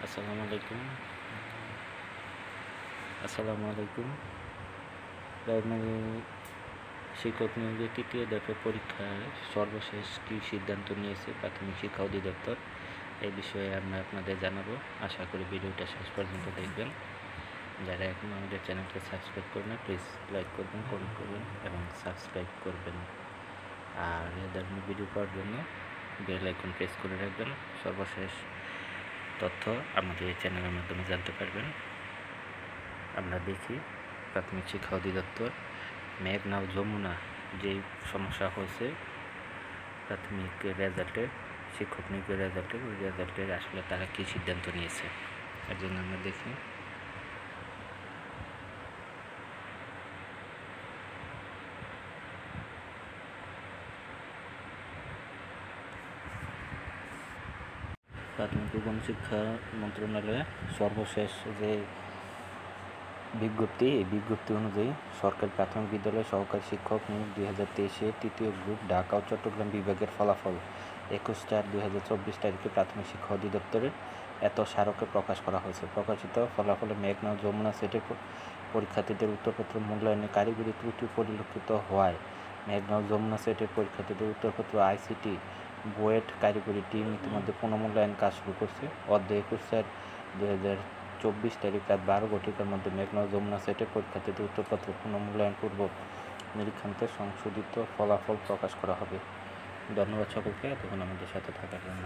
আসসালামু আলাইকুম। আসসালামু আলাইকুম। প্রাইমারি শিক্ষক নিয়োগের তৃতীয় দফার পরীক্ষায় সর্বশেষ কী সিদ্ধান্ত নিয়েছে প্রাথমিক শিক্ষা অধিদপ্তর, এই বিষয়ে আমরা আপনাদের জানাবো। আশা করি ভিডিওটা শেষ পর্যন্ত দেখবেন। যারা এখন আমাদের চ্যানেলকে সাবস্ক্রাইব করবেন না, প্লিজ লাইক করবেন, কমেন্ট করবেন এবং সাবস্ক্রাইব করবেন। আর এ ধরনের ভিডিও পাওয়ার জন্য বেল আইকন প্রেস করে রাখবেন। সর্বশেষ তথ্য আমাদের এই চ্যানেলের মাধ্যমে জানতে পারবেন। আমরা দেখি প্রাথমিক শিক্ষা অধিদপ্তর মেঘনা ও যমুনা যেই সমস্যা হয়েছে প্রাথমিক রেজাল্টের, শিক্ষক নিয়োগের রেজাল্টের, ওই রেজাল্টের আসলে তারা কী সিদ্ধান্ত নিয়েছে, এর জন্য আমরা দেখি। প্রাথমিক ও গণশিক্ষা মন্ত্রণালয়ে সর্বশেষ যে বিজ্ঞপ্তি, এই বিজ্ঞপ্তি অনুযায়ী সরকারি প্রাথমিক বিদ্যালয় সহকারী শিক্ষক নিয়োগ 2023 তৃতীয় গ্রুপ ঢাকা ও চট্টগ্রাম বিভাগের ফলাফল 21/4/2024 তারিখে প্রাথমিক শিক্ষা অধিদপ্তরের এত স্মারকে প্রকাশ করা হয়েছে। প্রকাশিত ফলাফলে মেঘনা ও যমুনা সেটের পরীক্ষার্থীদের উত্তরপত্র মূল্যায়নে কারিগরি ত্রুটি পরিলক্ষিত হওয়ায় মেঘনা ও যমুনা সেটের পরীক্ষার্থীদের উত্তরপত্র আইসিটি বুয়েট কারিগরি টিম ইতিমধ্যে পুনঃমূল্যায়ন কাজ শুরু করছে। অধ্যায় 21/4/2024 তারিখ রাত 12 ঘটিকার মধ্যে মেঘনা ও যমুনা সেটের পরীক্ষার্থীদের উত্তরপত্র পুনঃমূল্যায়ন পূর্বক নিরীক্ষান্তে সংশোধিত ফলাফল প্রকাশ করা হবে। ধন্যবাদ সকলকে এতক্ষণ আমাদের সাথে থাকার জন্য।